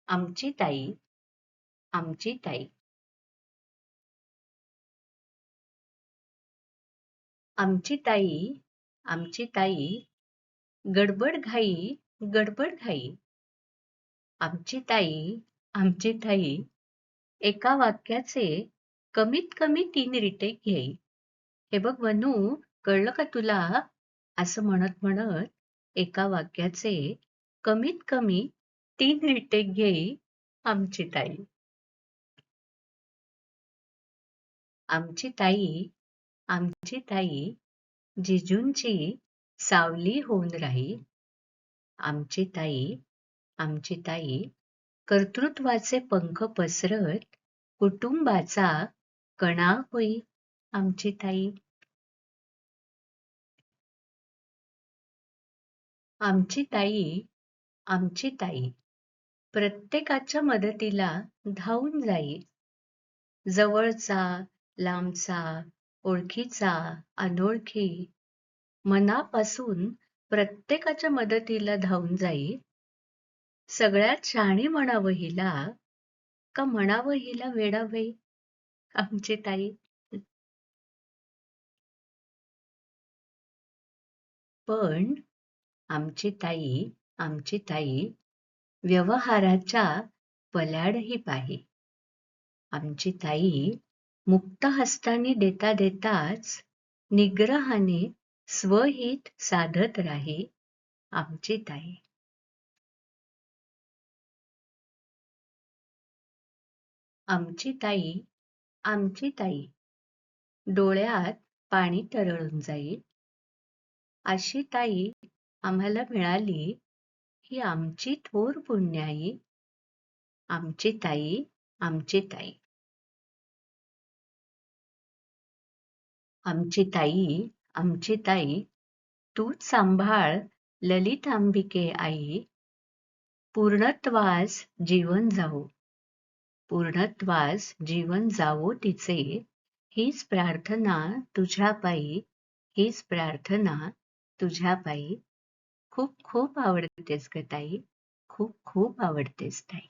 आमची ताई, आमची ताई. आमची ताई, आमची ताई, गडबड घाई, गडबड घाई. आमची ताई, आमची ताई, एका वाक्याचे कमीत कमी 3 रिटेक घेई. हे बघ वनू, कळलं का तुला? असं म्हणत म्हणत एका वाक्याचे कमीत कमी 3 रिटेक घेई आमची ताई. आमची ताई, आमची ताई, जिजूंची सावली होऊन राही. आमची ताई, आमची ताई, कर्तृत्वाचे पंख पसरत कुटुंबाचा कणा होई. आमची ताई. आमची ताई, आमची ताई, प्रत्येकाच्या मदतीला धावून जाई. जवळचा, लांबचा, ओळखीचा, अनोळखी, मनापासून प्रत्येकाच्या मदतीला धावून जाई. सगळ्यात शहाणी म्हणावं हिला, का म्हणावं हिला वेडाबाई. आमची ताई. पण आमची ताई, आमची ताई, व्यवहाराच्या पल्याडही पाही. आमची ताई मुक्त हस्ताने देता देताच निग्रहाने स्वहित साधत राही. आमची ताई. आमची ताई, आमची ताई, डोळ्यात पाणी तरळून जाईल. अशी ताई आम्हाला मिळाली ही आमची थोर पुण्याई. आमची ताई, आमची ताई. आमची ताई, आमची ताई, तूच सांभाळ ललितांबिके आई. पूर्णत्वास जीवन जावो, पूर्णत्वास जीवन जावो तिचे, हीच प्रार्थना तुझ्या पायी, हीच प्रार्थना तुझ्या पायी. खूप खूप आवडतेस ग ताई, खूप खूप आवडतेस ताई.